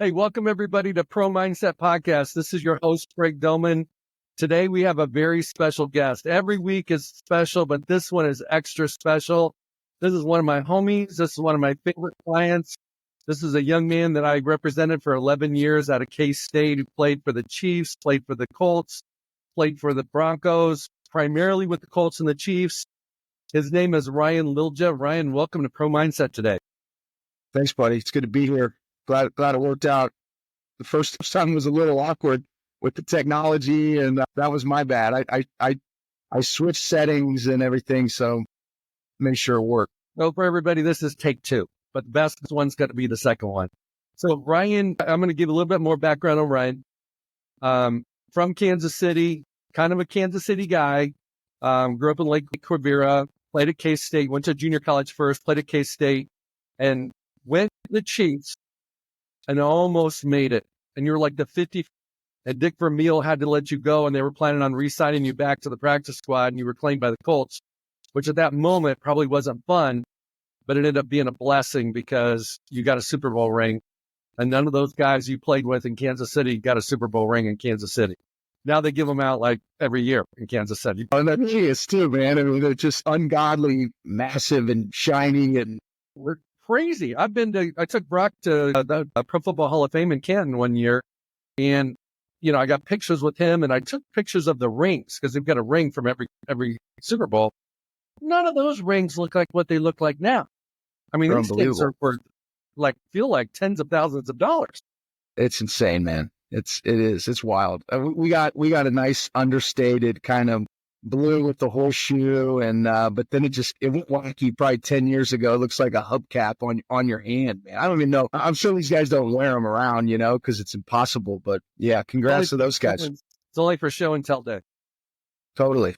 Hey, welcome everybody to Pro Mindset Podcast. This is your host, Craig Domann. Today we have a very special guest. Every week is special, but this one is extra special. This is one of my homies. This is one of my favorite clients. This is a young man that I represented for 11 years out of K-State, who played for the Chiefs, played for the Colts, played for the Broncos, primarily with the Colts and the Chiefs. His name is Ryan Lilja. Ryan, welcome to Pro Mindset today. Thanks, buddy. It's good to be here. Glad it worked out. The first time was a little awkward with the technology, and that was my bad. I switched settings and everything, so make sure it worked. Well, for everybody, this is take two, but the best one's got to be the second one. So Ryan, I'm going to give a little bit more background on Ryan. From Kansas City, kind of a Kansas City guy. Grew up in Lake Quivira, played at K-State, went to junior college first, played at K-State, and went to the Chiefs and almost made it. And you're like the 50th, and Dick Vermeil had to let you go, and they were planning on re-signing you back to the practice squad, and you were claimed by the Colts, which at that moment probably wasn't fun, but it ended up being a blessing because you got a Super Bowl ring, and none of those guys you played with in Kansas City got a Super Bowl ring in Kansas City. Now they give them out like every year in Kansas City. And that is too, man. I mean, they're just ungodly, massive, and shiny, and we're crazy. I took Brock to the Pro Football Hall of Fame in Canton one year, and I got pictures with him, and I took pictures of the rings because they've got a ring from every Super Bowl. None of those rings look like what they look like now. I mean, these things are worth feel like tens of thousands of dollars. It's insane, man. It's wild. We got a nice understated kind of blue with the horseshoe, and but then it went wacky probably 10 years ago. It looks like a hubcap on your hand, man. I don't even know. I'm sure these guys don't wear them around, because it's impossible. But yeah, congrats to those guys. It's only for show and tell day. Totally.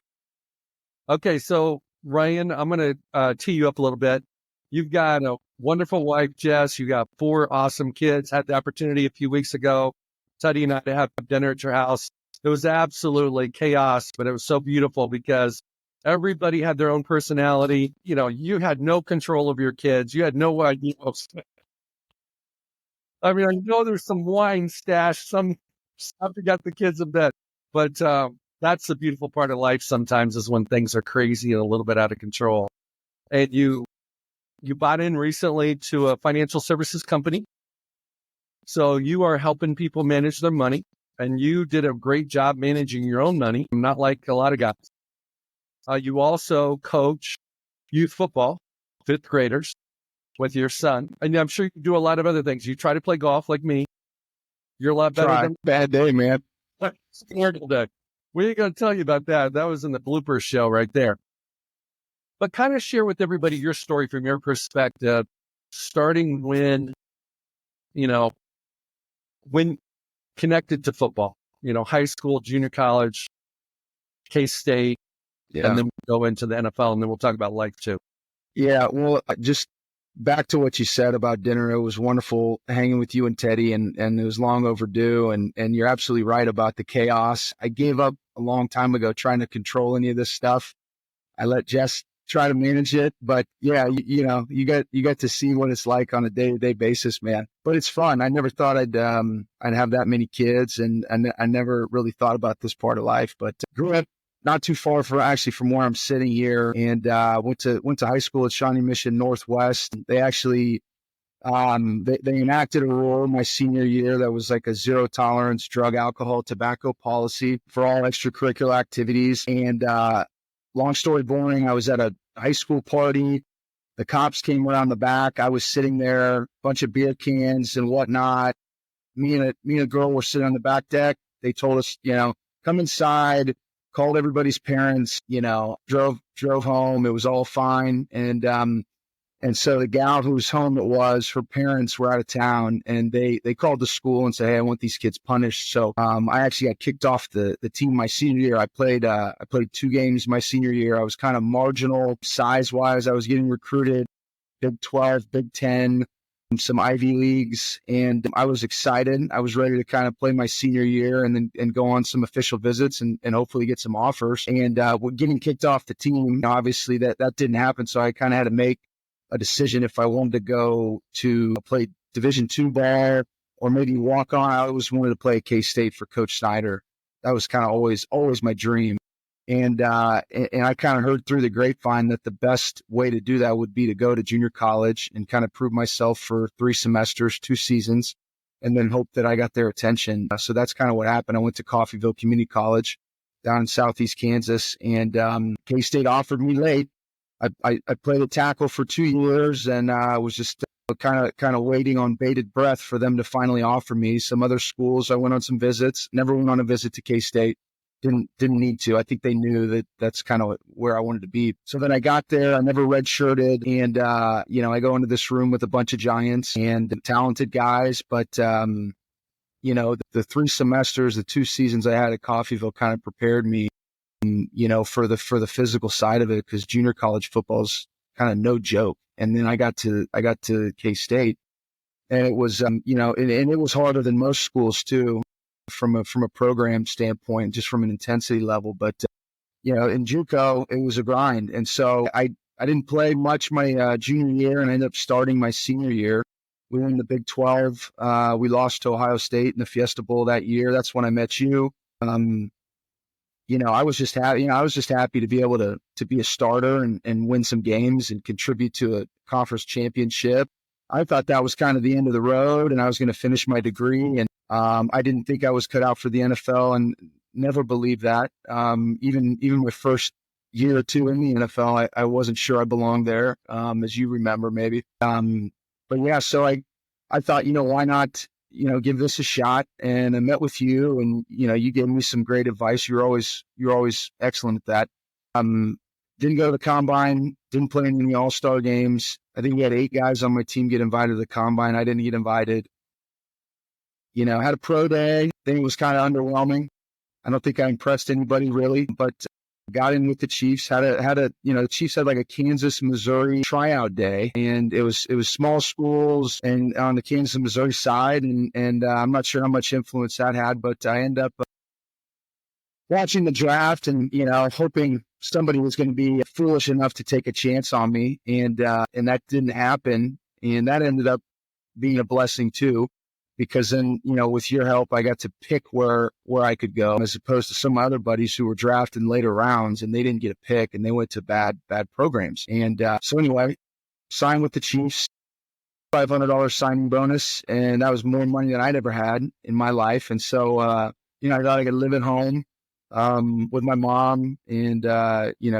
Okay, so Ryan, I'm going to tee you up a little bit. You've got a wonderful wife, Jess. You got 4 awesome kids. Had the opportunity a few weeks ago, Teddy and I, to have dinner at your house. It was absolutely chaos, but it was so beautiful because everybody had their own personality. You had no control of your kids. You had no idea. I mean, I know there's some wine stashed, some stuff to get the kids in bed, but that's the beautiful part of life sometimes is when things are crazy and a little bit out of control. And you bought in recently to a financial services company. So you are helping people manage their money. And you did a great job managing your own money, not like a lot of guys. You also coach youth football, 5th graders, with your son. And I'm sure you do a lot of other things. You try to play golf like me. You're a lot better than... Bad day, man. Terrible day. We ain't going to tell you about that. That was in the bloopers show right there. But kind of share with everybody your story from your perspective, starting when connected to football, high school, junior college, K-State, and then we'll go into the NFL, and then we'll talk about life too. Yeah, well, just back to what you said about dinner. It was wonderful hanging with you and Teddy, and it was long overdue, and you're absolutely right about the chaos. I gave up a long time ago trying to control any of this stuff. I let Jess try to manage it, but yeah, you get to see what it's like on a day-to-day basis, man. But it's fun. I never thought I'd have that many kids, and I never really thought about this part of life. But grew up not too far from where I'm sitting here, and went to high school at Shawnee Mission Northwest. They actually they enacted a rule my senior year that was like a 0 tolerance drug, alcohol, tobacco policy for all extracurricular activities. And long story boring, I was at a high school party. The cops came around the back. I was sitting there, bunch of beer cans and whatnot. Me and a girl were sitting on the back deck. They told us, come inside, called everybody's parents, drove home. It was all fine. And so the gal whose home it was, her parents were out of town, and they called the school and said, "Hey, I want these kids punished." So I actually got kicked off the team my senior year. I played 2 games my senior year. I was kind of marginal size wise. I was getting recruited, Big 12, Big 10, some Ivy Leagues, and I was excited. I was ready to kind of play my senior year and go on some official visits and hopefully get some offers. And getting kicked off the team, obviously that didn't happen. So I kind of had to make a decision if I wanted to go to play Division II ball or maybe walk on. I always wanted to play at K-State for Coach Snyder. That was kind of always my dream. And I kind of heard through the grapevine that the best way to do that would be to go to junior college and kind of prove myself for 3 semesters, 2 seasons, and then hope that I got their attention. So that's kind of what happened. I went to Coffeyville Community College down in Southeast Kansas, and K-State offered me late. I played a tackle for 2 years, and I was just kind of waiting on bated breath for them to finally offer me. Some other schools, I went on some visits. Never went on a visit to K-State. Didn't need to. I think they knew that that's kind of where I wanted to be. So then I got there. I never redshirted, and I go into this room with a bunch of giants and talented guys, but the 3 semesters, the 2 seasons I had at Coffeyville kind of prepared me, for the physical side of it, because junior college football is kind of no joke. And then I got to K-State, and it was and it was harder than most schools too, from a program standpoint, just from an intensity level. But in JUCO it was a grind, and so I didn't play much my junior year, and I ended up starting my senior year. We won the Big 12. We lost to Ohio State in the Fiesta Bowl that year. That's when I met you. I was just happy. I was just happy to be able to be a starter and win some games and contribute to a conference championship. I thought that was kind of the end of the road, and I was going to finish my degree. And I didn't think I was cut out for the NFL, and never believed that. Even my first year or 2 in the NFL, I wasn't sure I belonged there, as you remember maybe. But yeah, so I thought, why not, give this a shot. And I met with you, and, you gave me some great advice. You're always excellent at that. Didn't go to the combine, didn't play in any all-star games. I think we had 8 guys on my team get invited to the combine. I didn't get invited. Had a pro day. I think it was kind of underwhelming. I don't think I impressed anybody really, but got in with the Chiefs. The Chiefs had like a Kansas, Missouri tryout day, and it was small schools and on the Kansas, Missouri side, and I'm not sure how much influence that had, but I end up watching the draft and hoping somebody was going to be foolish enough to take a chance on me, and that didn't happen, and that ended up being a blessing too. Because then, with your help, I got to pick where I could go, as opposed to some other buddies who were drafted in later rounds and they didn't get a pick and they went to bad programs. And so anyway, signed with the Chiefs, $500 signing bonus, and that was more money than I'd ever had in my life. And so, I thought I could live at home with my mom, and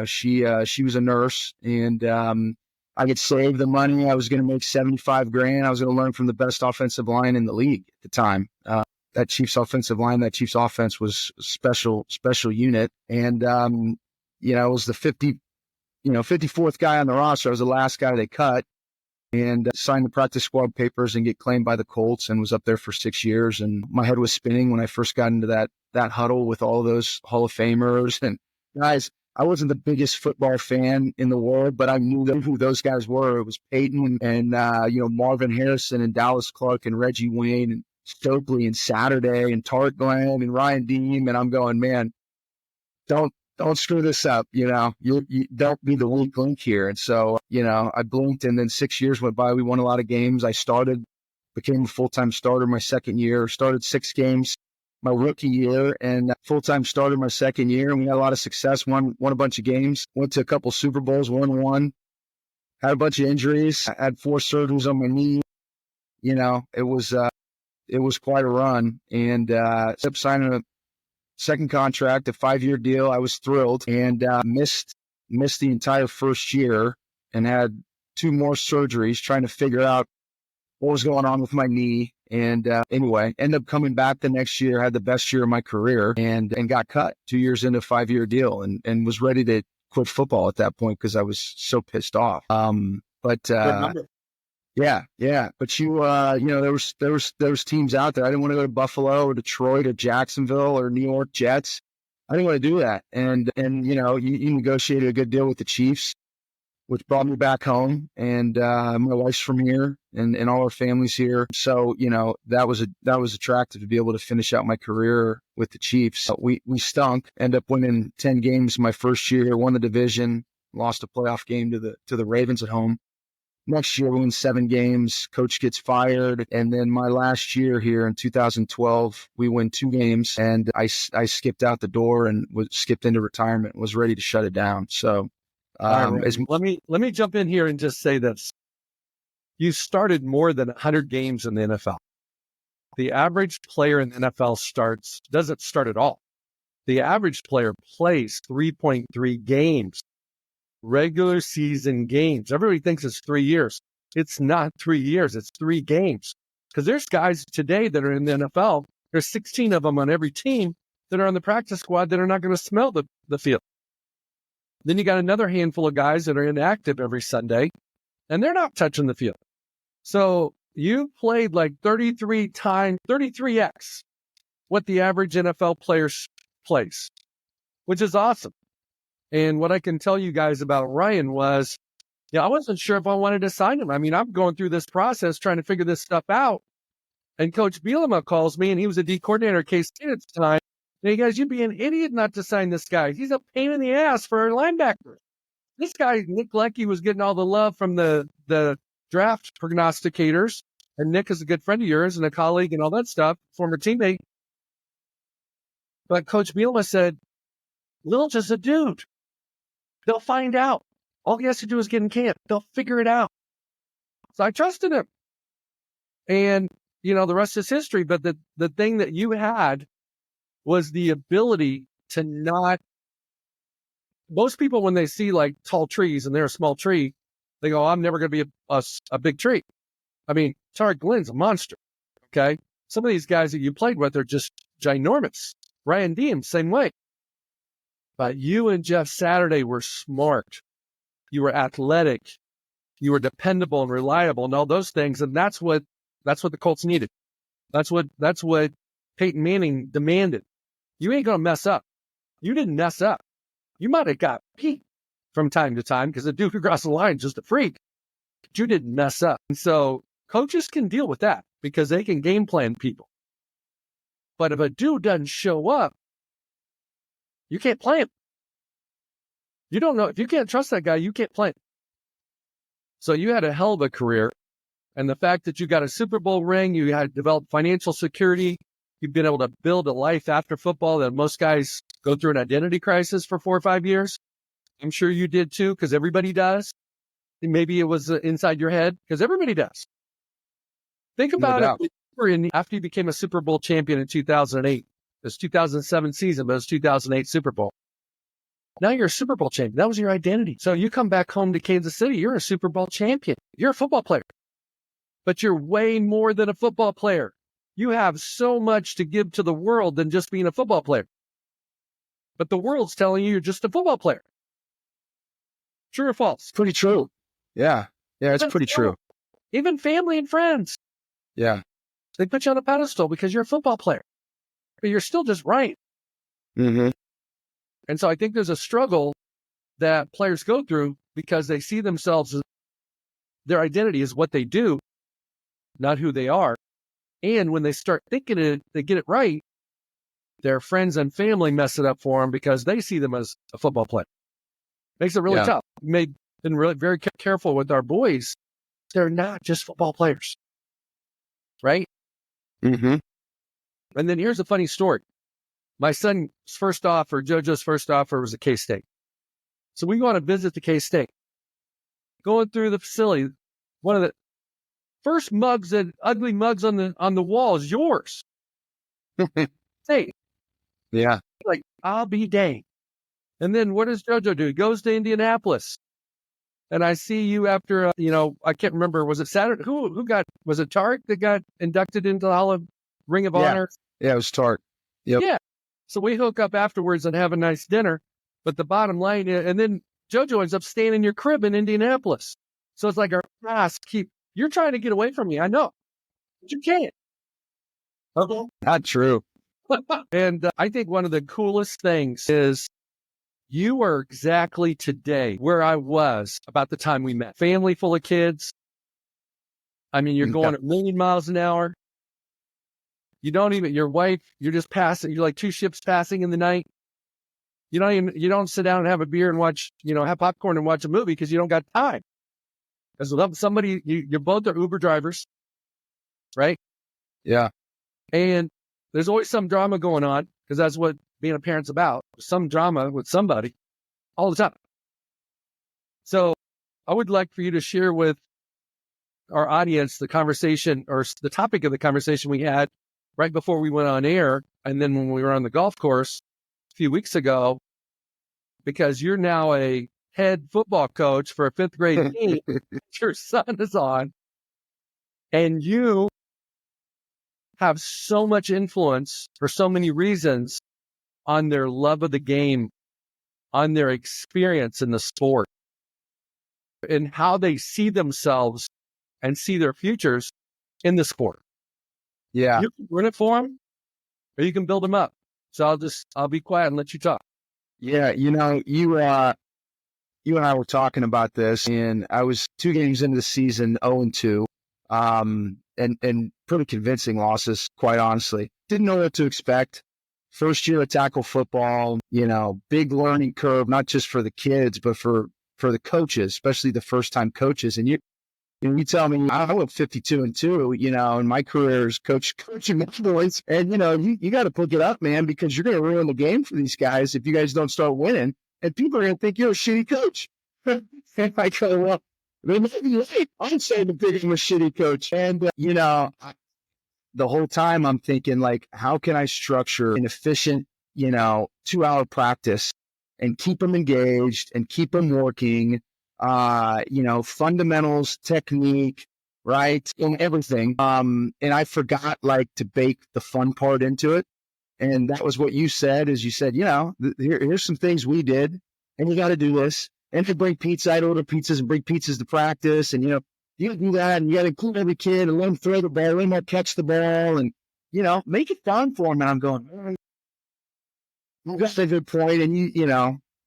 she was a nurse, and I could save the money. I was going to make $75,000. I was going to learn from the best offensive line in the league at the time. That Chiefs offensive line, that Chiefs offense was a special unit. And, I was the 54th guy on the roster. I was the last guy they cut, and signed the practice squad papers and get claimed by the Colts, and was up there for 6 years. And my head was spinning when I first got into that huddle with all those Hall of Famers. And guys, I wasn't the biggest football fan in the world, but I knew who those guys were. It was Peyton and Marvin Harrison and Dallas Clark and Reggie Wayne and Stokely and Saturday and Tart Glenn and Ryan Deem. And I'm going, man, don't screw this up. You don't be the weak link here. And so, I blinked, and then 6 years went by. We won a lot of games. I became a full-time starter my second year, started 6 games my rookie year, and full-time starter my second year. And we had a lot of success, won a bunch of games, went to a couple Super Bowls, won one, had a bunch of injuries, I had 4 surgeries on my knee. It was quite a run, and ended up signing a second contract, a 5-year deal. I was thrilled, and missed the entire first year and had 2 more surgeries trying to figure out what was going on with my knee. And anyway, ended up coming back the next year, had the best year of my career, and got cut 2 years into a 5-year deal, and was ready to quit football at that point because I was so pissed off. Yeah. But there was teams out there. I didn't want to go to Buffalo or Detroit or Jacksonville or New York Jets. I didn't want to do that. And you negotiated a good deal with the Chiefs, which brought me back home. And my wife's from here, and all our family's here. So, that was attractive to be able to finish out my career with the Chiefs. We stunk, ended up winning 10 games my first year, won the division, lost a playoff game to the Ravens at home. Next year, we win 7 games. Coach gets fired. And then my last year here in 2012, we win 2 games. And I skipped out the door and skipped into retirement, was ready to shut it down. So let me jump in here and just say this. You started more than 100 games in the NFL. The average player in the NFL doesn't start at all. The average player plays 3.3 games, regular season games. Everybody thinks it's 3 years. It's not 3 years. It's 3 games. Because there's guys today that are in the NFL. There's 16 of them on every team that are on the practice squad that are not going to smell the field. Then you got another handful of guys that are inactive every Sunday, and they're not touching the field. So you played like 33x what the average NFL player plays, which is awesome. And what I can tell you guys about Ryan was, I wasn't sure if I wanted to sign him. I mean, I'm going through this process trying to figure this stuff out. And Coach Bielema calls me, and he was a D coordinator at K-State at the time. And he goes, you'd be an idiot not to sign this guy. He's a pain in the ass for our linebackers. This guy, Nick Leckie, was getting all the love from the draft prognosticators. And Nick is a good friend of yours and a colleague and all that stuff, former teammate. But Coach Bielema said, Lilja's a dude. They'll find out. All he has to do is get in camp. They'll figure it out. So I trusted him. And, the rest is history. But the thing that you had was the ability to not. Most people, when they see like tall trees and they're a small tree, they go, I'm never going to be a big tree. I mean, Tariq Glynn's a monster. Okay. Some of these guys that you played with are just ginormous. Ryan Deem, same way. But you and Jeff Saturday were smart. You were athletic. You were dependable and reliable and all those things. And that's what the Colts needed. That's what Peyton Manning demanded. You ain't going to mess up. You didn't mess up. You might have got beat from time to time because the dude who crossed the line is just a freak. But you didn't mess up. And so coaches can deal with that because they can game plan people. But if a dude doesn't show up, you can't play him. You don't know. If you can't trust that guy, you can't play him. So you had a hell of a career. And the fact that you got a Super Bowl ring, you had developed financial security, you've been able to build a life after football that most guys go through an identity crisis for 4 or 5 years. I'm sure you did too, because everybody does. Maybe it was inside your head, because everybody does. Think about it. After you became a Super Bowl champion in 2008, it was 2007 season, but it was 2008 Super Bowl. Now you're a Super Bowl champion. That was your identity. So you come back home to Kansas City, you're a Super Bowl champion. You're a football player. But you're way more than a football player. You have so much to give to the world than just being a football player. But the world's telling you you're just a football player. True or false? Pretty true. Yeah. Yeah, it's pretty true. Even family and friends. Yeah. They put you on a pedestal because you're a football player. But you're still just right. Mm-hmm. And so I think there's a struggle that players go through because they see themselves as their identity is what they do, not who they are. And when they start thinking it, they get it right, their friends and family mess it up for them because they see them as a football player. Makes it really tough. We've been really very careful with our boys. They're not just football players. Right? Mm-hmm. And then here's a funny story. My son's first offer, JoJo's first offer was at K-State. So we go on a visit to K-State. Going through the facility, one of the first mugs, and ugly mugs on the wall is yours. Hey. Yeah. Like, I'll be dang. And then what does JoJo do? He goes to Indianapolis. And I see you after, I can't remember, was it Saturday? Was it Tariq that got inducted into the Hall of Ring of Honor? Yeah, it was Tariq. Yep. Yeah. So we hook up afterwards and have a nice dinner. But the bottom line, and then JoJo ends up staying in your crib in Indianapolis. So it's like our ass you're trying to get away from me. I know. But you can't. Okay. Not true. And I think one of the coolest things is you are exactly today where I was about the time we met. Family full of kids. I mean, you're going a million miles an hour. Your wife, you're just passing, you're like 2 ships passing in the night. You don't sit down and have a beer and watch, have popcorn and watch a movie because you don't got time. Because somebody, you both are Uber drivers, right? Yeah. And there's always some drama going on because that's what being a parent's about. Some drama with somebody all the time. So I would like for you to share with our audience the conversation or the topic of the conversation we had right before we went on air. And then when we were on the golf course a few weeks ago, because you're now a head football coach for a fifth grade team your son is on, and you have so much influence for so many reasons on their love of the game, on their experience in the sport, and how they see themselves and see their futures in the sport. Yeah. You can run it for them, or you can build them up. So I'll be quiet and let you talk. Yeah. You and I were talking about this, and I was 2 games into the season, 0-2, and pretty convincing losses, quite honestly. Didn't know what to expect. First year of tackle football, big learning curve, not just for the kids, but for the coaches, especially the first time coaches. And you tell me, I went 52-2, in my career as coaching my boys. And, you got to pick it up, man, because you're going to ruin the game for these guys if you guys don't start winning. And people are going to think you're a shitty coach. And I go, well, they might be right. I'm saying that I'm a shitty coach. And, the whole time I'm thinking, like, how can I structure an efficient, 2-hour practice and keep them engaged and keep them working, fundamentals, technique, right, and everything. And I forgot, like, to bake the fun part into it. And that was what you said, is you said, here's some things we did, and you got to do this. And to bring pizza, I'd order pizzas and bring pizzas to practice. And, you got to do that, and you got to include every kid and let them throw the ball, let them catch the ball, and, make it fun for them. And I'm going, you got a good point. And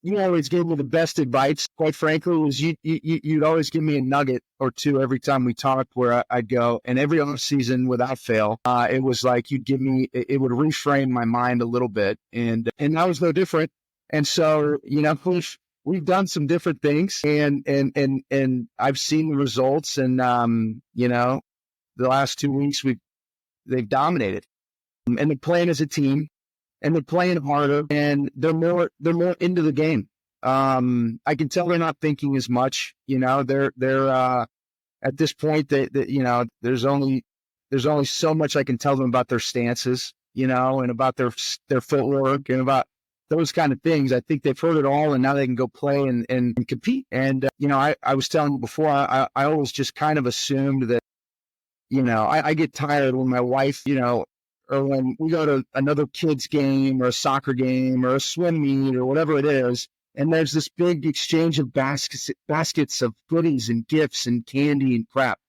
you always gave me the best advice. Quite frankly, was you'd always give me a nugget or two every time we talked, where I'd go. And every off season, without fail, it was like you'd give me. It would reframe my mind a little bit, and that was no different. And so, we've done some different things, and I've seen the results. And the last 2 weeks they've dominated, and they're playing as a team. And they're playing harder, and they're more into the game. I can tell they're not thinking as much. They're at this point that there's only so much I can tell them about their stances, and about their footwork and about those kind of things. I think they've heard it all, and now they can go play and compete. And I was telling you before, I always just kind of assumed that I get tired when my wife or when we go to another kid's game or a soccer game or a swim meet or whatever it is, and there's this big exchange of baskets of goodies and gifts and candy and crap,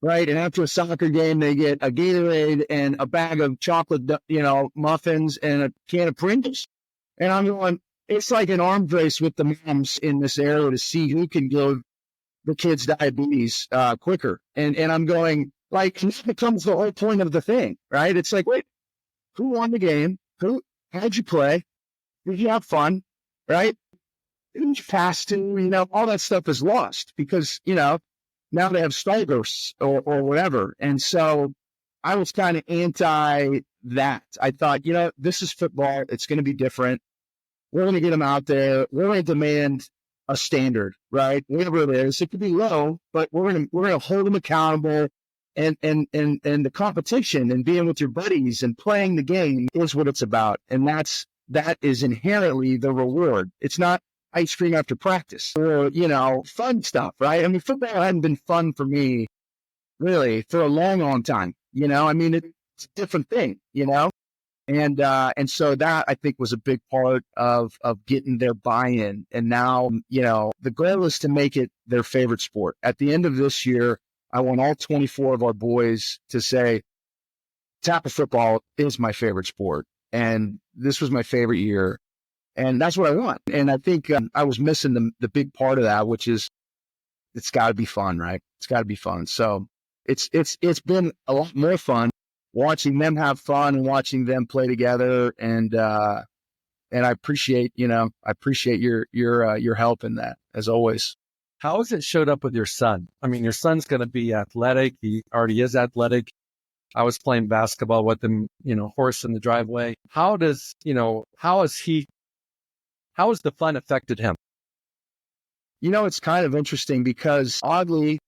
right? And after a soccer game, they get a Gatorade and a bag of chocolate, muffins and a can of Pringles. And I'm going, it's like an arms race with the moms in this era to see who can give the kids diabetes quicker. And I'm going, like, this becomes the whole point of the thing, right? It's like, wait, who won the game? How'd you play? Did you have fun? Right? Who did you pass to? All that stuff is lost because, now they have starbursts or whatever. And so I was kind of anti that. I thought, this is football. It's going to be different. We're going to get them out there. We're going to demand a standard, right? Whatever it is, it could be low, but we're going to hold them accountable. And the competition and being with your buddies and playing the game is what it's about. And that is inherently the reward. It's not ice cream after practice or, fun stuff, right? I mean, football hadn't been fun for me really for a long, long time. It's a different thing, and so that I think was a big part of getting their buy-in. And now, the goal is to make it their favorite sport. At the end of this year, I want all 24 of our boys to say, tackle football is my favorite sport. And this was my favorite year. And that's what I want. And I think I was missing the big part of that, which is it's got to be fun, right? It's got to be fun. So it's been a lot more fun watching them have fun and watching them play together. And I appreciate, your help in that, as always. How has it showed up with your son? I mean, your son's going to be athletic. He already is athletic. I was playing basketball with him, horse in the driveway. How has the fun affected him? It's kind of interesting because oddly,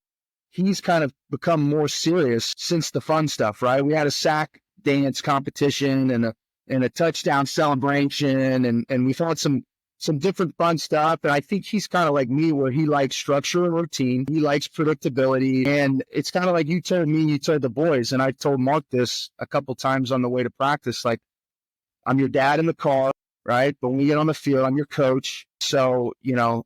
he's kind of become more serious since the fun stuff, right? We had a sack dance competition and a touchdown celebration, and we've had some different fun stuff. And I think he's kind of like me, where he likes structure and routine. He likes predictability. And it's kind of like you told me, you told the boys, and I told Mark this a couple times on the way to practice, like, I'm your dad in the car, right? But when we get on the field, I'm your coach. So, I'm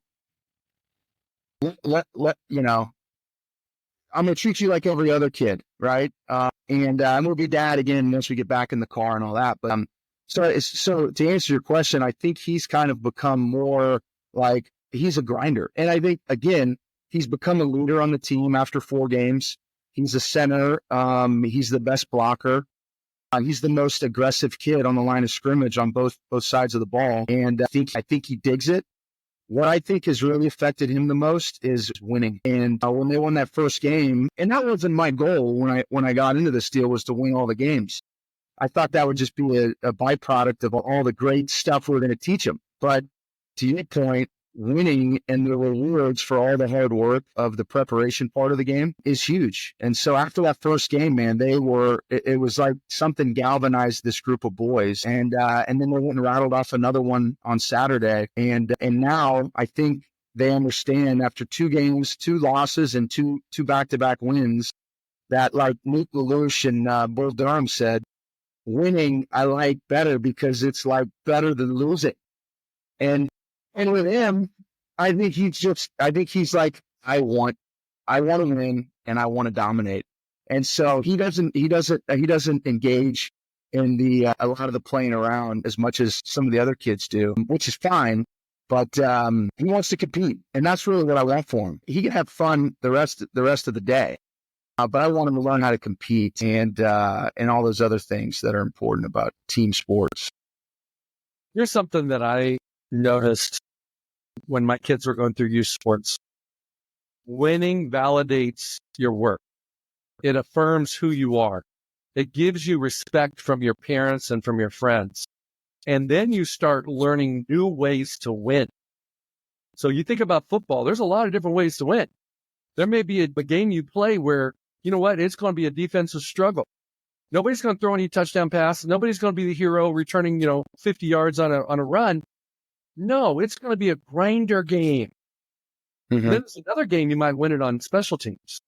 going to treat you like every other kid, right? And I'm going to be dad again once we get back in the car and all that. But so to answer your question, I think he's kind of become more like he's a grinder. And I think, again, he's become a leader on the team after 4 games. He's a center. He's the best blocker. He's the most aggressive kid on the line of scrimmage on both sides of the ball. And I think he digs it. What I think has really affected him the most is winning. And when they won that first game, and that wasn't my goal when I got into this deal, was to win all the games. I thought that would just be a byproduct of all the great stuff we're going to teach him. But to your point, winning and the rewards for all the hard work of the preparation part of the game is huge. And so after that first game, man, it was like something galvanized this group of boys. And then they went and rattled off another one on Saturday. And now I think they understand, after 2 games, 2 losses and two back-to-back wins, that, like Nick LaLoosh and Bull Durham said, winning I like better because it's like better than losing. And with him, I think he's like, I want to win and I want to dominate. And so he doesn't engage in a lot of the playing around as much as some of the other kids do, which is fine. But he wants to compete, and that's really what I want for him. He can have fun the rest of the day, but I want him to learn how to compete and all those other things that are important about team sports. Here's something that I noticed when my kids were going through youth sports. Winning validates your work. It affirms who you are. It gives you respect from your parents and from your friends. And then you start learning new ways to win. So you think about football, there's a lot of different ways to win. There may be a game you play where, it's going to be a defensive struggle. Nobody's going to throw any touchdown passes. Nobody's going to be the hero returning, 50 yards on a run. No, it's going to be a grinder game. Mm-hmm. Then there's another game you might win it on special teams.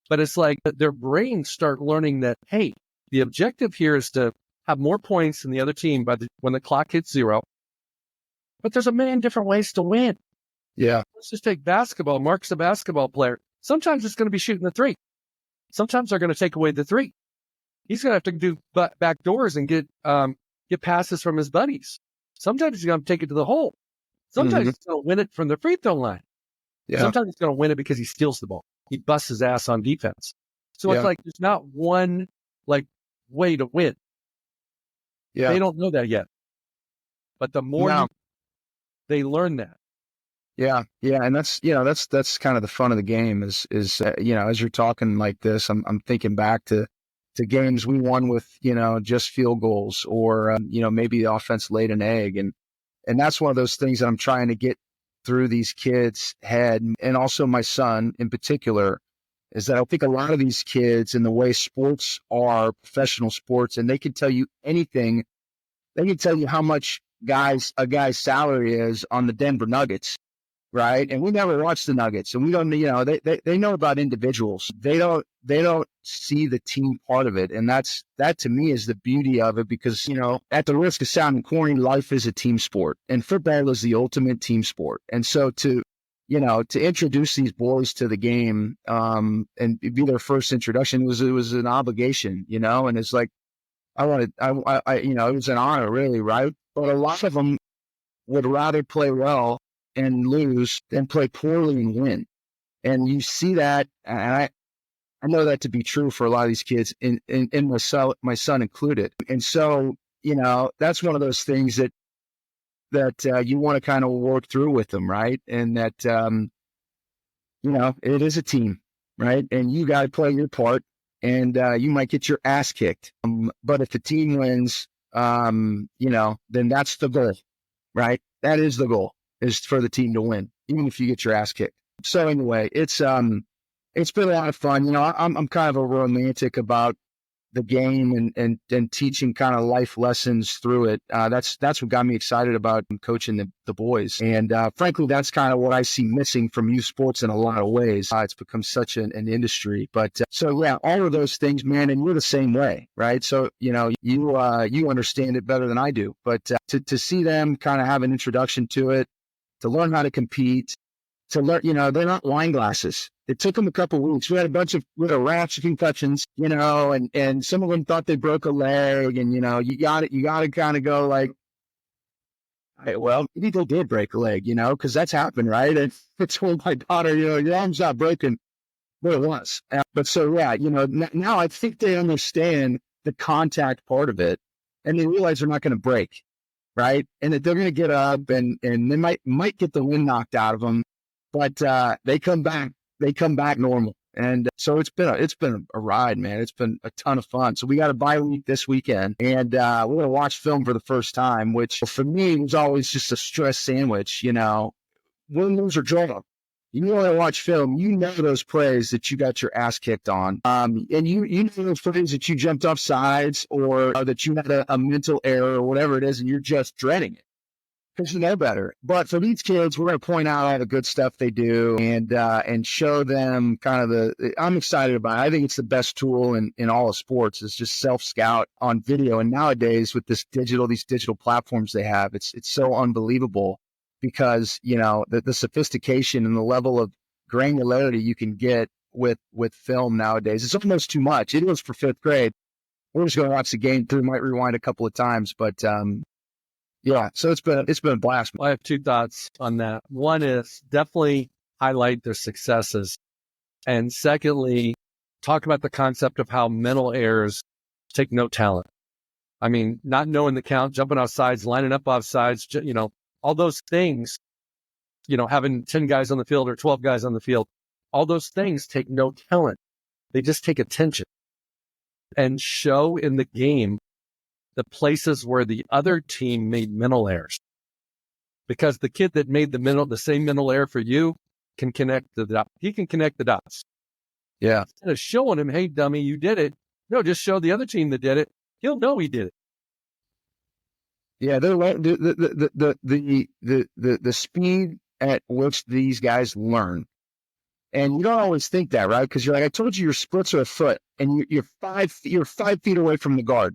But it's like their brains start learning that, hey, the objective here is to have more points than the other team when the clock hits 0. But there's a million different ways to win. Yeah. Let's just take basketball. Mark's a basketball player. Sometimes it's going to be shooting the 3. Sometimes they're going to take away the 3. He's going to have to do back doors and get passes from his buddies. Sometimes he's going to take it to the hole. Sometimes he's going to win it from the free throw line. Yeah. Sometimes he's going to win it because he steals the ball. He busts his ass on defense. So it's like there's not one way to win. Yeah. They don't know that yet. But the more they learn that. Yeah. Yeah. And that's kind of the fun of the game is as you're talking like this, I'm thinking back to games we won with, just field goals or, maybe the offense laid an egg. And that's one of those things that I'm trying to get through these kids' head, and also my son in particular, is that I think a lot of these kids, and the way sports are, professional sports, and they can tell you anything. They can tell you how much a guy's salary is on the Denver Nuggets, right? And we never watched the Nuggets, and we don't, they know about individuals. They don't see the team part of it. And that to me is the beauty of it, because, at the risk of sounding corny, life is a team sport, and football is the ultimate team sport. And so to introduce these boys to the game, and be their first introduction, it was an obligation, and it's like, it was an honor, really, right? But a lot of them would rather play well and lose than play poorly and win. And you see that, and I know that to be true for a lot of these kids, in my son included. And so, that's one of those things that you want to kind of work through with them, right? And that it is a team, right? And you got to play your part, and you might get your ass kicked. But if the team wins, then that's the goal, right? That is the goal, is for the team to win, even if you get your ass kicked. So anyway, it's been a lot of fun. I'm kind of a romantic about the game and teaching kind of life lessons through it. That's what got me excited about coaching the boys. And frankly, that's kind of what I see missing from youth sports in a lot of ways. It's become such an industry. But so yeah, all of those things, man, and you're the same way, right? So, you understand it better than I do. But to see them kind of have an introduction to it, to learn how to compete, to learn, they're not wine glasses. It took them a couple of weeks. We had a rash of concussions, and some of them thought they broke a leg, and, you got to kind of go like, hey, well, maybe they did break a leg, because that's happened, right? And I told my daughter, your arm's not broken, but it was. But so, yeah, now I think they understand the contact part of it, and they realize they're not going to break, right? And that they're going to get up, and they might get the wind knocked out of them, but they come back normal. And so it's been a ride, man. It's been a ton of fun. So we got a bye week this weekend, and we're going to watch film for the first time, which for me was always just a stress sandwich, win, lose, or draw. You want to watch film, those plays that you got your ass kicked on. And you know those plays that you jumped off sides, or that you had a mental error or whatever it is, and you're just dreading it, because you know better. But for these kids, we're going to point out all the good stuff they do and show them kind of I'm excited about it. I think it's the best tool in all of sports, is just self-scout on video. And nowadays with these digital platforms they have, it's so unbelievable, because, the sophistication and the level of granularity you can get with film nowadays. It's almost too much. It was for fifth grade. We're just going to watch the game through, might rewind a couple of times, but, yeah, so it's been a blast. Well, I have two thoughts on that. One is definitely highlight their successes. And secondly, talk about the concept of how mental errors take no talent. I mean, not knowing the count, jumping off sides, lining up off sides, all those things, having 10 guys on the field or 12 guys on the field, all those things take no talent. They just take attention, and show in the game the places where the other team made mental errors. Because the kid that made the same mental error for you can connect the dots. He can connect the dots. Yeah. Instead of showing him, hey, dummy, you did it. No, just show the other team that did it. He'll know he did it. Yeah, the speed at which these guys learn. And you don't always think that, right? Because you're like, I told you your splits are a foot, and you're 5 feet away from the guard.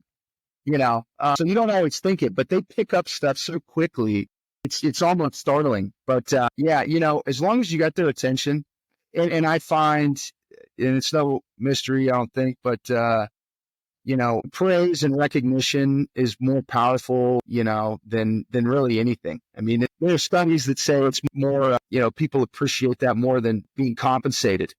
So you don't always think it, but they pick up stuff so quickly. It's almost startling. But as long as you got their attention, and I find, and it's no mystery, I don't think, but praise and recognition is more powerful, than really anything. I mean, there are studies that say it's more, people appreciate that more than being compensated.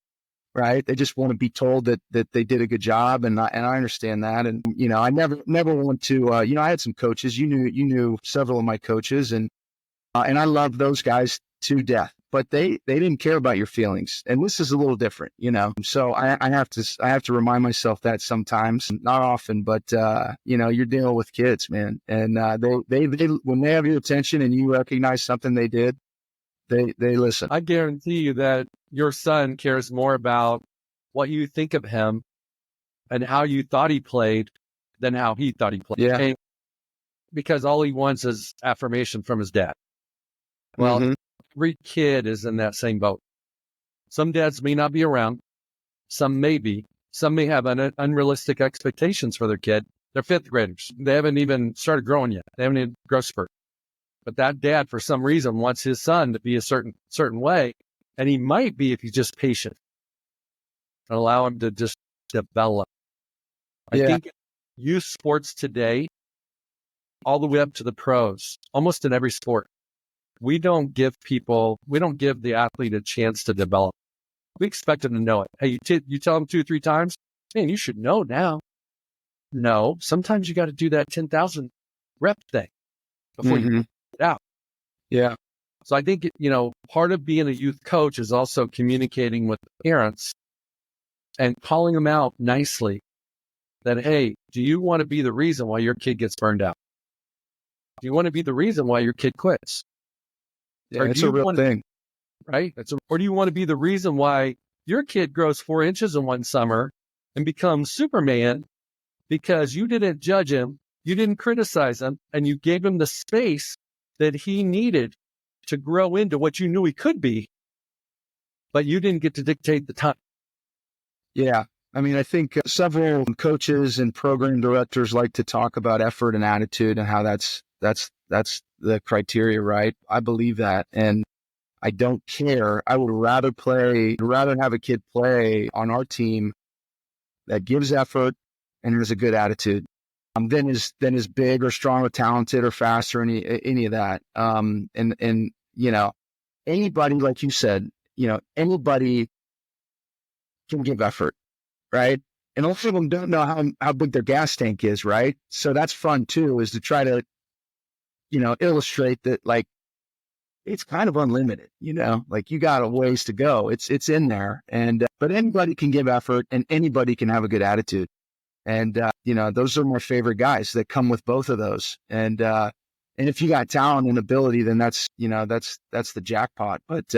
Right. They just want to be told that they did a good job. And I understand that. And, I never want to, I had some coaches, you knew several of my coaches, and I love those guys to death, but they didn't care about your feelings. And this is a little different, so I have to remind myself that sometimes, not often, but, you're dealing with kids, man. And they when they have your attention and you recognize something they did, they listen. I guarantee you that your son cares more about what you think of him and how you thought he played than how he thought he played. Yeah. And because all he wants is affirmation from his dad. Well, every kid is in that same boat. Some dads may not be around. Some may be. Some may have unrealistic expectations for their kid. They're fifth graders. They haven't even started growing yet. They haven't even growth spurt. But that dad, for some reason, wants his son to be a certain way. And he might be if he's just patient and allow him to just develop. I think youth sports today, all the way up to the pros, almost in every sport, we don't give the athlete a chance to develop. We expect them to know it. Hey, you tell them 2 or 3 times, man, you should know now. No, sometimes you got to do that 10,000 rep thing before you get it out. Yeah. So I think, part of being a youth coach is also communicating with the parents and calling them out nicely that, hey, do you want to be the reason why your kid gets burned out? Do you want to be the reason why your kid quits? Yeah, Or it's a real thing. Right? Or do you want to be the reason why your kid grows 4 inches in one summer and becomes Superman because you didn't judge him, you didn't criticize him, and you gave him the space that he needed to grow into what you knew he could be, but you didn't get to dictate the time. Yeah. I mean, I think several coaches and program directors like to talk about effort and attitude and how that's the criteria, right? I believe that. And I don't care. I would rather have a kid play on our team that gives effort and has a good attitude than is big or strong or talented or fast or any of that. And anybody, like you said, anybody can give effort, right? And a lot of them don't know how big their gas tank is, right? So that's fun too, is to try to, illustrate that, like, it's kind of unlimited, like you got a ways to go. It's in there. And, but anybody can give effort and anybody can have a good attitude. And, those are my favorite guys that come with both of those. And if you got talent and ability, then that's the jackpot. But,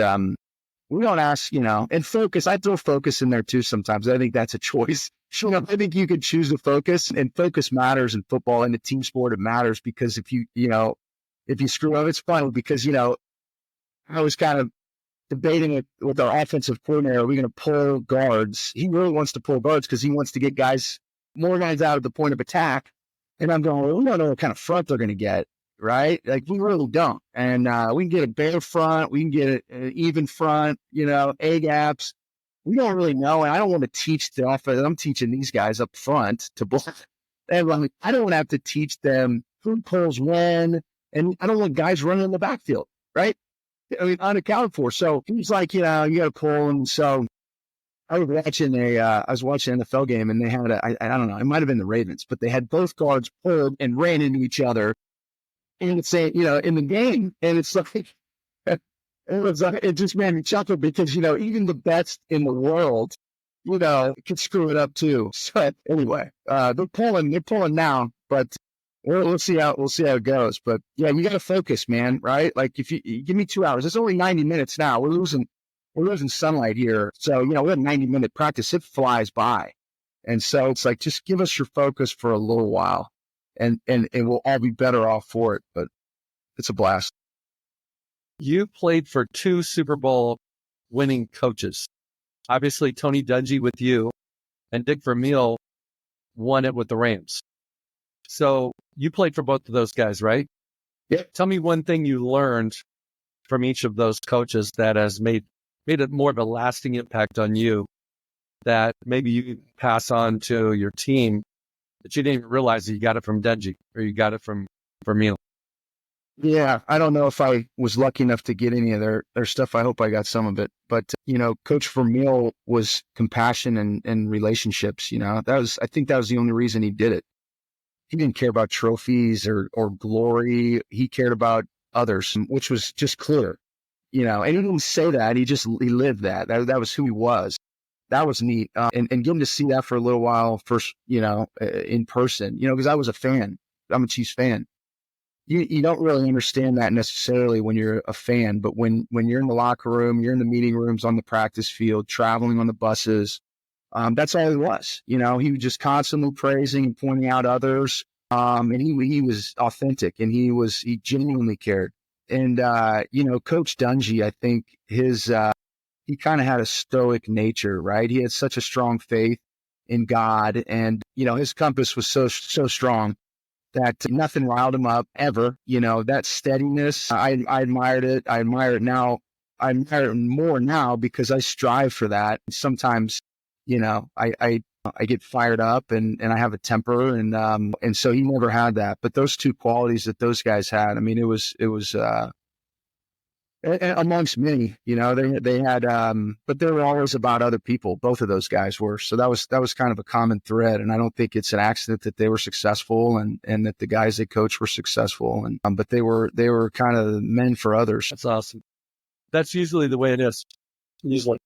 we don't ask, and focus. I throw focus in there too sometimes. I think that's a choice. I think you could choose to focus, and focus matters in football and the team sport. It matters because if you screw up, it's fun because, I was kind of debating it with our offensive coordinator. Are we going to pull guards? He really wants to pull guards because he wants to get more guys out of the point of attack. And I'm going, well, we don't know what kind of front they're going to get, right? Like, we really don't. And we can get a bare front. We can get an even front, A gaps. We don't really know. And I don't want to teach the offense. I'm teaching these guys up front to block. And I don't want to have to teach them who pulls when. And I don't want guys running in the backfield, right? I mean, unaccounted for. So he's like, you got to pull. And so I was watching an NFL game, and they had I don't know, it might have been the Ravens, but they had both guards pulled and ran into each other. And it's in the game. And it's like, it just made me chuckle because, even the best in the world, can screw it up too. So anyway, they're pulling now, but we'll see how it goes. But yeah, you got to focus, man. Right? Like, if you give me 2 hours, it's only 90 minutes now. We're losing sunlight here. So, we have a 90-minute practice. It flies by. And so it's like, just give us your focus for a little while and we'll all be better off for it. But it's a blast. You played for 2 Super Bowl winning coaches. Obviously, Tony Dungy with you and Dick Vermeil won it with the Rams. So you played for both of those guys, right? Yeah. Tell me one thing you learned from each of those coaches that has made it more of a lasting impact on you that maybe you pass on to your team that you didn't even realize that you got it from Dungy or you got it from Vermeil. Yeah, I don't know if I was lucky enough to get any of their stuff. I hope I got some of it. But, Coach Vermeil was compassion and relationships. I think that was the only reason he did it. He didn't care about trophies or glory. He cared about others, which was just clear, and he didn't say that. He lived that. That was who he was. That was neat. And getting to see that for a little while first, in person, because I was a fan. I'm a Chiefs fan. You don't really understand that necessarily when you're a fan, but when you're in the locker room, you're in the meeting rooms, on the practice field, traveling on the buses, that's all he was. He was just constantly praising and pointing out others. And he was authentic, and he genuinely cared. And, Coach Dungy, I think he kind of had a stoic nature, right? He had such a strong faith in God, and, his compass was so strong that nothing riled him up ever. That steadiness, I admired it. I admire it now. I admire it more now because I strive for that. Sometimes, I get fired up and I have a temper, and so he never had that. But those 2 qualities that those guys had, I mean, it was amongst many, they had, but they were always about other people. Both of those guys were. So that was kind of a common thread. And I don't think it's an accident that they were successful and that the guys they coached were successful. And, but they were kind of men for others. That's awesome. That's usually the way it is. Usually.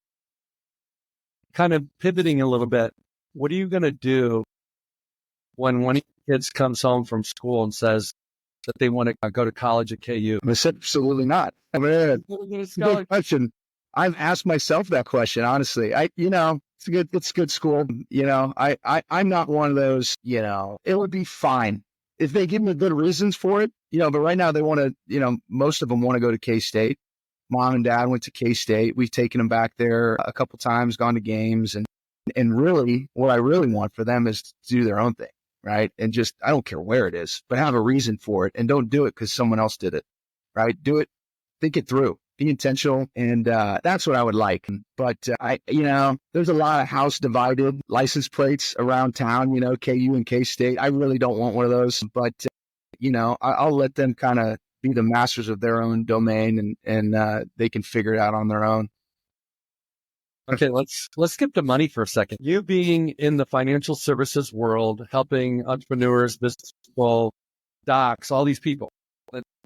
Kind of pivoting a little bit. What are you going to do when one of your kids comes home from school and says that they want to go to college at KU? I said, absolutely not. I mean, good question. I've asked myself that question, honestly. It's a good school. I'm not one of those, it would be fine if they give me good reasons for it, but right now they want to, most of them want to go to K-State. Mom and dad went to K-State. We've taken them back there a couple times, gone to games. And really, what I really want for them is to do their own thing, right? And just, I don't care where it is, but have a reason for it. And don't do it because someone else did it, right? Do it, think it through, be intentional. And that's what I would like. But there's a lot of house divided license plates around town, KU and K-State. I really don't want one of those, but I'll let them kind of be the masters of their own domain and they can figure it out on their own. Okay, let's skip to money for a second. You being in the financial services world, helping entrepreneurs, business people, docs, all these people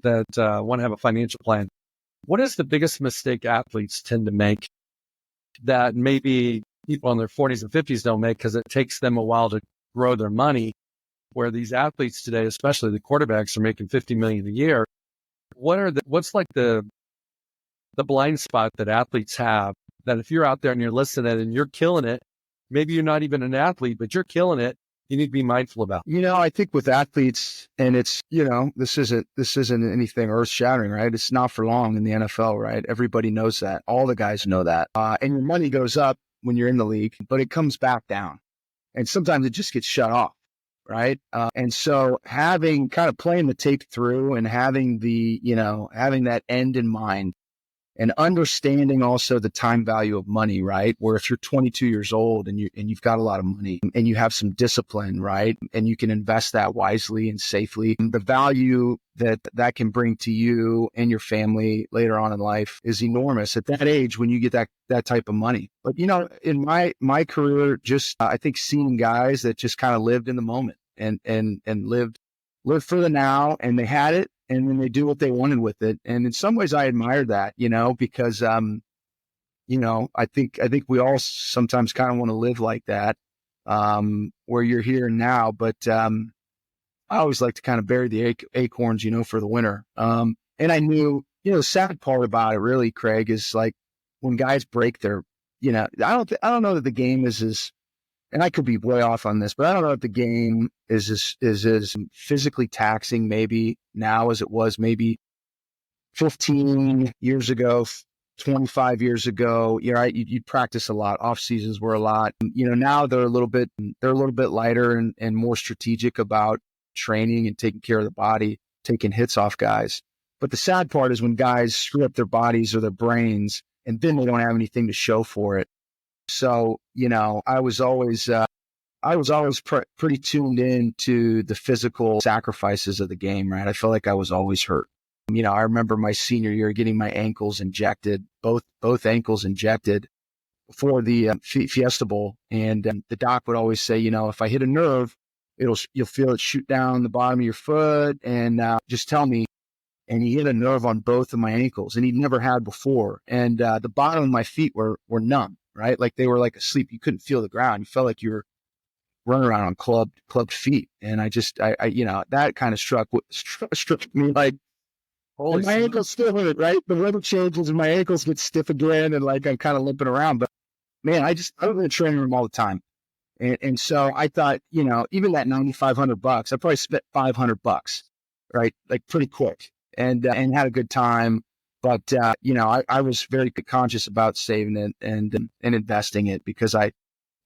that want to have a financial plan. What is the biggest mistake athletes tend to make that maybe people in their 40s and 50s don't make because it takes them a while to grow their money, where these athletes today, especially the quarterbacks, are making $50 million a year? What's like the blind spot that athletes have that if you're out there and you're listening and you're killing it, maybe you're not even an athlete, but you're killing it, you need to be mindful about? I think with athletes, and it's, this isn't anything earth shattering, right? It's not for long in the NFL, right? Everybody knows that. All the guys know that. And your money goes up when you're in the league, but it comes back down. And sometimes it just gets shut off, right? And so having kind of playing the tape through and having having that end in mind, and understanding also the time value of money, right? Where if you're 22 years old and you've got a lot of money and you have some discipline, right? And you can invest that wisely and safely, the value that can bring to you and your family later on in life is enormous at that age when you get that type of money. But, in my career, just I think seeing guys that just kind of lived in the moment and lived for the now, and they had it. And then they do what they wanted with it. And in some ways I admire that, because, I think we all sometimes kind of want to live like that, where you're here and now. But I always like to kind of bury the acorns, for the winter. And I knew, the sad part about it really, Craig, is like when guys break their, I don't know that the game is as, and I could be way off on this, but I don't know if the game is as physically taxing maybe now as it was maybe 15 years ago, 25 years ago. Right? You'd practice a lot. Off seasons were a lot. Now they're a little bit lighter and more strategic about training and taking care of the body, taking hits off guys. But the sad part is when guys screw up their bodies or their brains, and then they don't have anything to show for it. So, I was always pretty tuned in to the physical sacrifices of the game, right? I felt like I was always hurt. I remember my senior year getting my ankles injected, both ankles injected for the Fiesta Bowl. And the doc would always say, if I hit a nerve, you'll feel it shoot down the bottom of your foot, and just tell me. And he hit a nerve on both of my ankles, and he'd never had before. And the bottom of my feet were numb. Right? Like they were like asleep. You couldn't feel the ground. You felt like you were running around on clubbed feet. And I that kind of struck me like, holy, my ankles still hurt, right? The weather changes and my ankles get stiff again. And like, I'm kind of limping around, but man, I was in the training room all the time. And so I thought, even that $9,500, I probably spent $500, right? Like pretty quick and had a good time. But, I was very conscious about saving it and investing it because I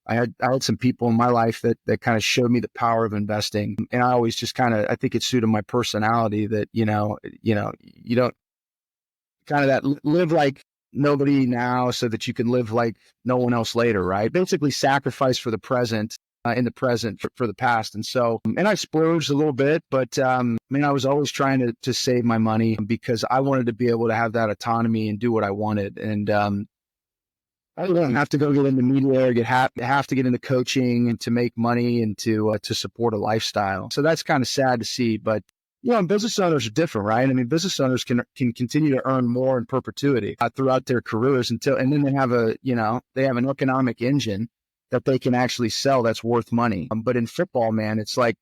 had some people in my life that kind of showed me the power of investing. And I always just I think it suited my personality that, you don't kind of that live like nobody now so that you can live like no one else later, right? Basically sacrifice for the present in the present for the past. And so, and I splurged a little bit, but I was always trying to save my money because I wanted to be able to have that autonomy and do what I wanted. And I don't have to go get into media or have to get into coaching and to make money and to support a lifestyle. So that's kind of sad to see, but business owners are different, right? I mean, business owners can continue to earn more in perpetuity throughout their careers and then they have they have an economic engine that they can actually sell that's worth money. But in football, man, it's like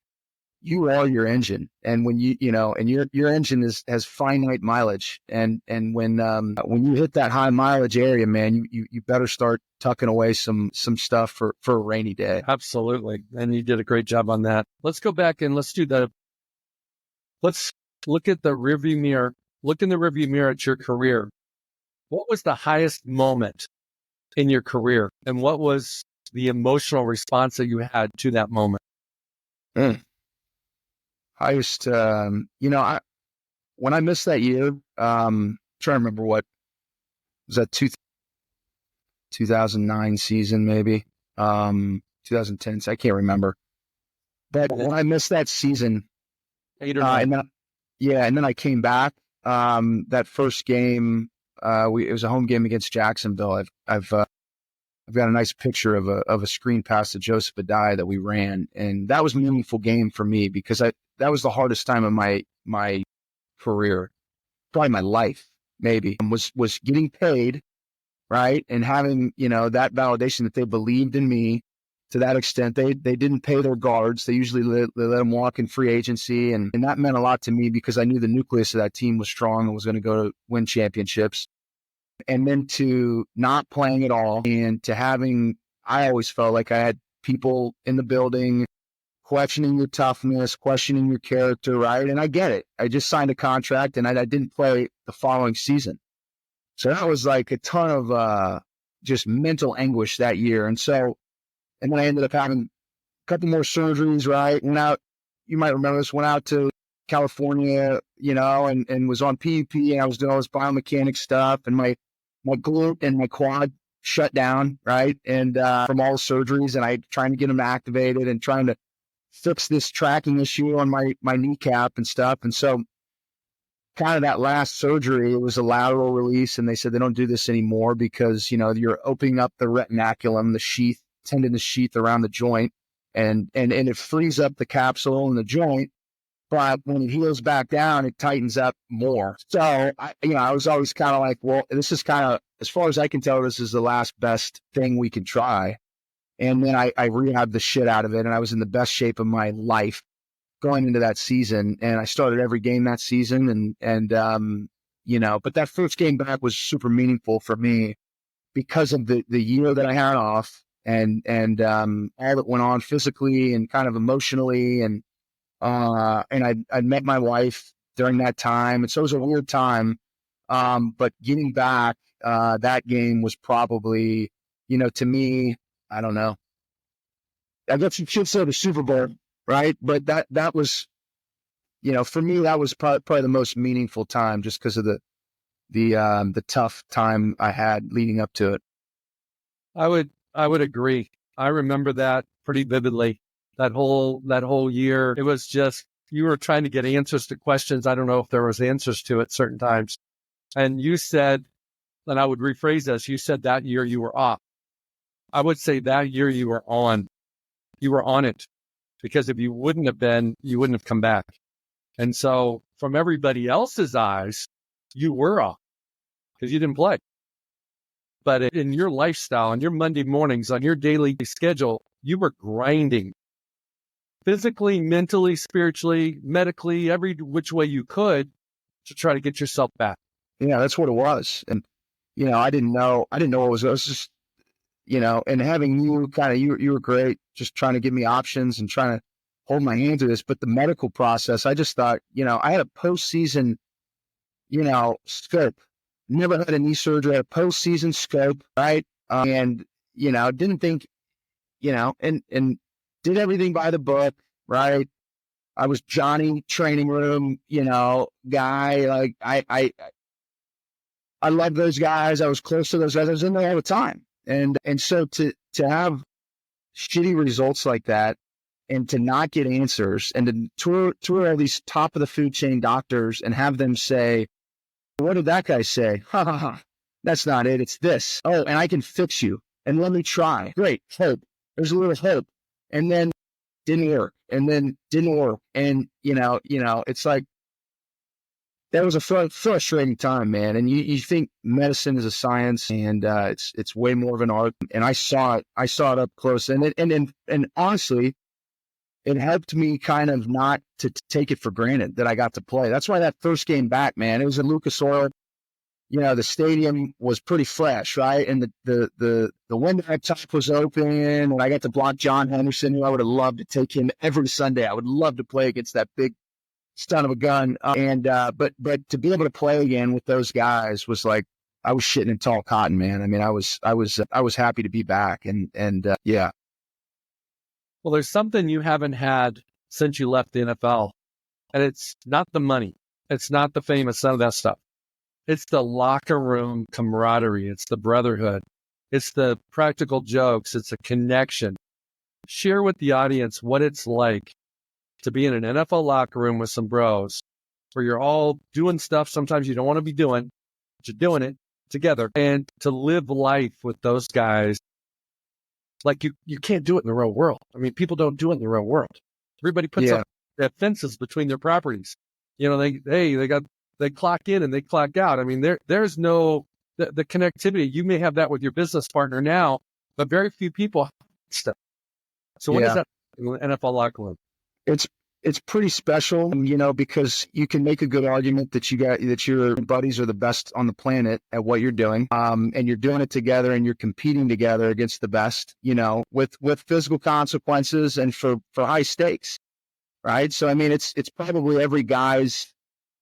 you are your engine, and when and your engine has finite mileage, and when you hit that high mileage area, man, you better start tucking away some stuff for a rainy day. Absolutely, and you did a great job on that. Let's go back and let's look at the rearview mirror. Look in the rearview mirror at your career. What was the highest moment in your career, and what was the emotional response that you had to that moment? Highest, when I missed that year, trying to remember what was that 2009 season, maybe 2010. I can't remember. But when I missed that season, 8 or 9. And then I came back. That first game, it was a home game against Jacksonville. I've got a nice picture of a screen pass to Joseph Adai that we ran, and that was a meaningful game for me because that was the hardest time of my career, probably my life, maybe, was getting paid, right, and having that validation that they believed in me to that extent. They didn't pay their guards. They usually let them walk in free agency, and that meant a lot to me because I knew the nucleus of that team was strong and was going to go to win championships. And then to not playing at all and to I always felt like I had people in the building questioning your toughness, questioning your character, right? And I get it. I just signed a contract and I didn't play the following season. So that was like a ton of just mental anguish that year. And then I ended up having a couple more surgeries, right? You might remember this, went out to California, and was on PEP, and I was doing all this biomechanics stuff, and my glute and my quad shut down, right? And from all the surgeries, and I trying to get them activated and trying to fix this tracking issue on my kneecap and stuff. And so kind of that last surgery, it was a lateral release, and they said they don't do this anymore because, you're opening up the retinaculum, the tendinous sheath around the joint, and it frees up the capsule and the joint. But when it heals back down, it tightens up more. So, I was always kind of like, well, this is kind of, as far as I can tell, this is the last best thing we can try. And then I rehabbed the shit out of it, and I was in the best shape of my life going into that season. And I started every game that season. But that first game back was super meaningful for me because of the year that I had off and all that went on physically and kind of emotionally. And I'd met my wife during that time. And so it was a weird time. But getting back, that game was probably, to me, I don't know. I guess you should say the Super Bowl, right? But that was, for me, that was probably the most meaningful time just because of the tough time I had leading up to it. I would agree. I remember that pretty vividly. That whole year, it was just, you were trying to get answers to questions. I don't know if there was answers to at certain times. And you said, and I would rephrase this, you said that year you were off. I would say that year you were on. You were on it. Because if you wouldn't have been, you wouldn't have come back. And so from everybody else's eyes, you were off because you didn't play. But in your lifestyle, on your Monday mornings, on your daily schedule, you were grinding. Physically, mentally, spiritually, medically, every which way you could to try to get yourself back. Yeah, that's what it was. And, I didn't know what it was. It was just, and having you kind of, you were great, just trying to give me options and trying to hold my hand through this. But the medical process, I just thought, I had a postseason, scope. Never had a knee surgery, had a postseason scope, right? And, didn't think, and did everything by the book, right? I was Johnny training room, guy. Like I love those guys. I was close to those guys. I was in there all the time. And so to have shitty results like that and to not get answers and to tour all these top of the food chain doctors and have them say, what did that guy say? Ha ha ha. That's not it. It's this. Oh, and I can fix you. And let me try. Great. Hope. There's a little hope. And then didn't work. And then didn't work. And, it's like, that was a frustrating time, man. And you think medicine is a science, and it's way more of an art. And I saw it up close. And honestly, it helped me kind of not to take it for granted that I got to play. That's why that first game back, man, it was at Lucas Oil. The stadium was pretty fresh, right? And the window at top was open, and I got to block John Henderson, who I would have loved to take him every Sunday. I would love to play against that big son of a gun. But to be able to play again with those guys was like, I was shitting in tall cotton, man. I mean, I was happy to be back. And yeah. Well, there's something you haven't had since you left the NFL, and it's not the money. It's not the fame. It's none of that stuff. It's the locker room camaraderie. It's the brotherhood. It's the practical jokes. It's a connection. Share with the audience what it's like to be in an NFL locker room with some bros where you're all doing stuff sometimes you don't want to be doing, but you're doing it together, and to live life with those guys. Like you can't do it in the real world. I mean, people don't do it in the real world. Everybody puts up their fences between their properties. They clock in and they clock out. I mean, there's no the connectivity. You may have that with your business partner now, but very few people have stuff. So what is that in the NFL locker room? It's pretty special, because you can make a good argument that your buddies are the best on the planet at what you're doing. And you're doing it together and you're competing together against the best, with physical consequences and for high stakes. Right. So, I mean, it's probably every guy's,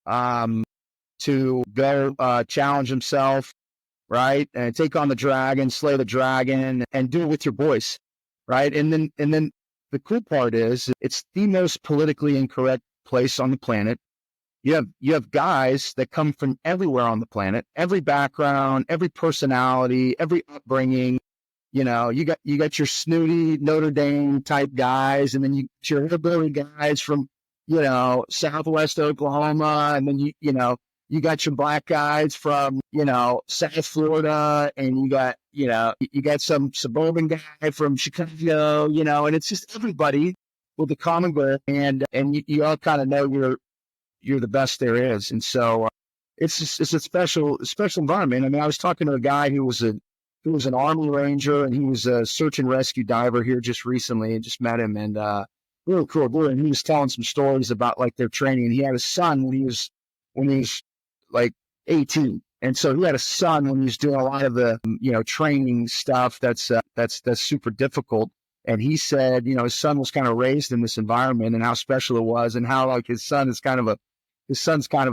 to go, challenge himself, right. And take on the dragon, slay the dragon, and do it with your boys. Right. And then the cool part is it's the most politically incorrect place on the planet. You have guys that come from everywhere on the planet, every background, every personality, every upbringing. You got your snooty Notre Dame type guys, and then your hillbilly guys from, Southwest Oklahoma, and then you got your black guys from, South Florida, and you got some suburban guy from Chicago, and it's just everybody with a common goal, and you all kind of know you're the best there is. And so it's a special environment. I mean, I was talking to a guy who was an Army Ranger, and he was a search and rescue diver here just recently, and just met him, and really cool dude. And he was telling some stories about like their training, and he had a son when he was like 18. And so he had a son when he was doing a lot of the, training stuff that's super difficult. And he said, his son was kind of raised in this environment and how special it was, and how like his son's kind of a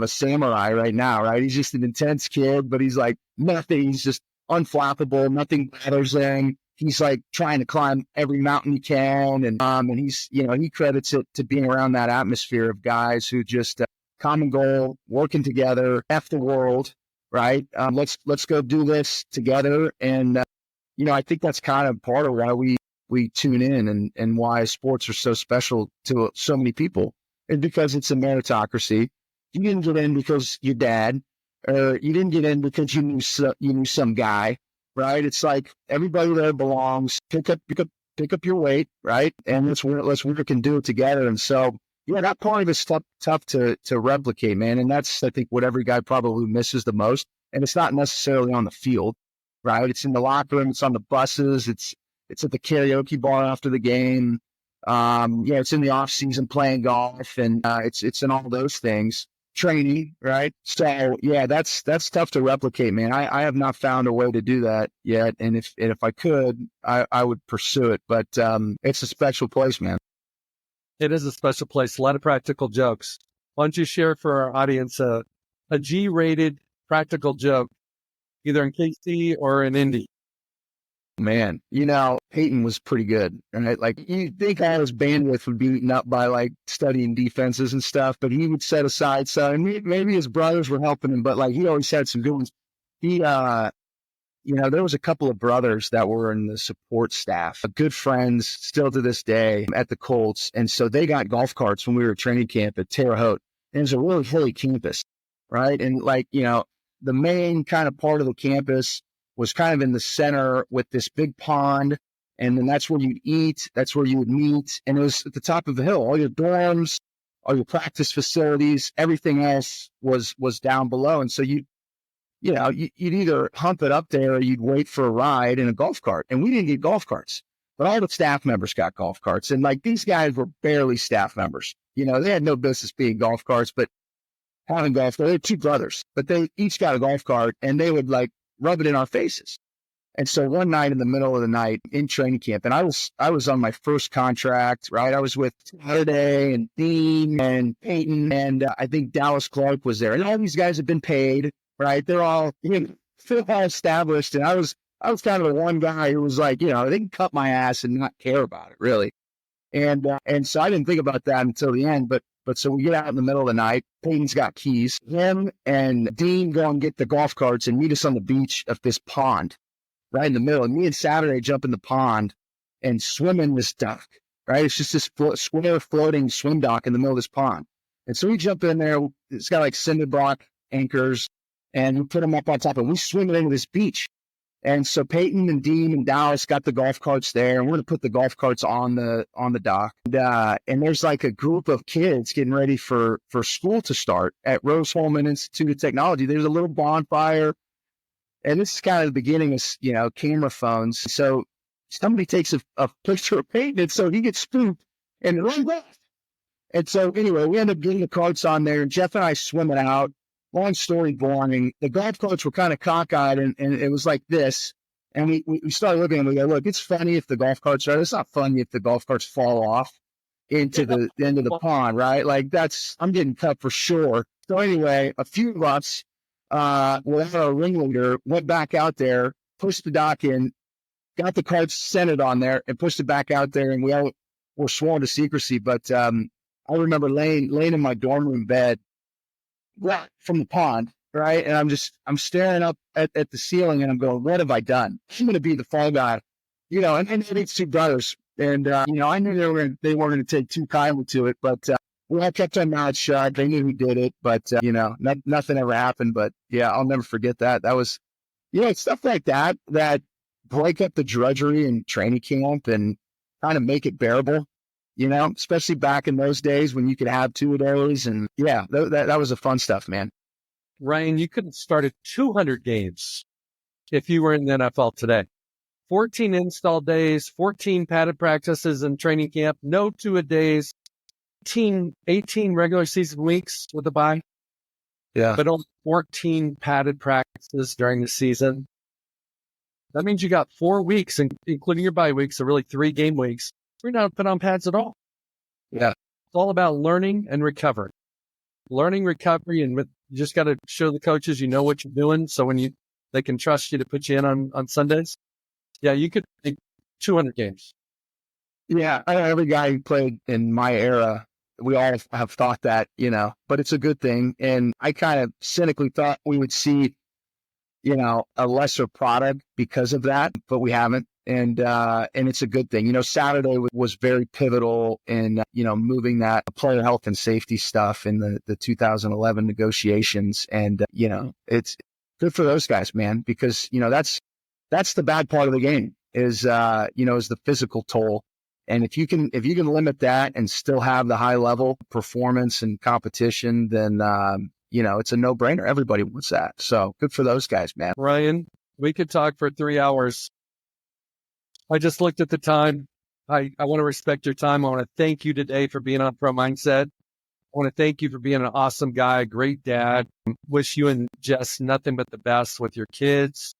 samurai right now, right? He's just an intense kid, but he's like nothing. He's just unflappable. Nothing bothers him. He's like trying to climb every mountain he can. And he's, he credits it to being around that atmosphere of guys who just, common goal, working together, F the world, right? Let's go do this together. And, I think that's kind of part of why we tune in and why sports are so special to so many people. And because it's a meritocracy. You didn't get in because your dad, or you didn't get in because you knew some guy, right? It's like everybody there belongs. Pick up your weight, right? And let's work and do it together. And so, yeah, that part of it's tough to replicate, man. And that's, I think, what every guy probably misses the most. And it's not necessarily on the field, right? It's in the locker room. It's on the buses. It's at the karaoke bar after the game. It's in the off season playing golf, and it's in all those things. Training, right? So yeah, that's tough to replicate, man. I have not found a way to do that yet. And if I could, I would pursue it. But it's a special place, man. It is a special place. A lot of practical jokes. Why don't you share for our audience a G-rated practical joke, either in KC or in Indy? Man, Peyton was pretty good, right? Like, you think all his bandwidth would be eaten up by like studying defenses and stuff, but he would set aside some, and maybe his brothers were helping him, but like he always had some good ones. He there was a couple of brothers that were in the support staff, good friends still to this day at the Colts. And so they got golf carts when we were at training camp at Terre Haute. And it was a really hilly campus, right? And the main kind of part of the campus was kind of in the center with this big pond. And then that's where you'd eat. That's where you would meet. And it was at the top of the hill. All your dorms, all your practice facilities, everything else was down below. And so you'd either hump it up there or you'd wait for a ride in a golf cart. And we didn't get golf carts, but all the staff members got golf carts. And these guys were barely staff members. They had no business being golf carts, but having golf carts. They were two brothers, but they each got a golf cart and they would rub it in our faces. And so one night in the middle of the night in training camp, and I was on my first contract, right? I was with Saturday and Dean and Peyton, and I think Dallas Clark was there. And all these guys have been paid, right? They're all established. And I was kind of the one guy who was they can cut my ass and not care about it, really. And so I didn't think about that until the end. But so we get out in the middle of the night. Peyton's got keys. Him and Dean go and get the golf carts and meet us on the beach of this pond, right in the middle. And me and Saturday jump in the pond and swim in this dock, right? It's just this square floating swim dock in the middle of this pond. And so we jump in there. It's got cinder block anchors, and we put them up on top, and we swim it into this beach. And so Peyton and Dean and Dallas got the golf carts there, and we're going to put the golf carts on the dock. And there's a group of kids getting ready for school to start at Rose-Hulman Institute of Technology. There's a little bonfire. And this is kind of the beginning of, camera phones. So somebody takes a picture of Peyton, and so he gets spooked and runs off. And so anyway, we end up getting the carts on there, and Jeff and I swim it out. Long story boring. The golf carts were kind of cockeyed, and it was like this. And we started looking, and we go, look, it's funny if the golf carts are. It's not funny if the golf carts fall off into the end of the pond, right? I'm getting cut for sure. So anyway, a few of us, without our ringleader, went back out there, pushed the dock in, got the carts centered on there, and pushed it back out there. And we all were sworn to secrecy. But I remember laying in my dorm room bed, right from the pond, right? And I'm staring up at the ceiling, and I'm going, what have I done? I'm going to be the fall guy, and these two brothers. And, I knew they weren't going to take too kindly to it, but I kept our mouths shut. They knew who did it, but, nothing ever happened. But yeah, I'll never forget that. That was, stuff like that break up the drudgery in training camp and kind of make it bearable. Especially back in those days when you could have two of those. And yeah, that was the fun stuff, man. Ryan, you could have started 200 games if you were in the NFL today. 14 install days, 14 padded practices in training camp, no two-a-days, 18 regular season weeks with a bye. Yeah. But only 14 padded practices during the season. That means you got 4 weeks, including your bye weeks, so really 3 game weeks. We're not put on pads at all. Yeah. It's all about learning and recovery. Learning, recovery, and you just got to show the coaches you know what you're doing. So when they can trust you to put you in on Sundays. Yeah, you could make 200 games. Yeah, I know every guy who played in my era, we all have thought that, but it's a good thing. And I kind of cynically thought we would see, a lesser product because of that, but we haven't. And it's a good thing. Saturday was very pivotal in, moving that player health and safety stuff in the 2011 negotiations. And, it's good for those guys, man, because, that's the bad part of the game is the physical toll. And if you can limit that and still have the high level performance and competition, then, it's a no brainer. Everybody wants that. So good for those guys, man. Ryan, we could talk for 3 hours. I just looked at the time. I want to respect your time. I want to thank you today for being on Pro Mindset. I want to thank you for being an awesome guy, great dad. Wish you and Jess nothing but the best with your kids.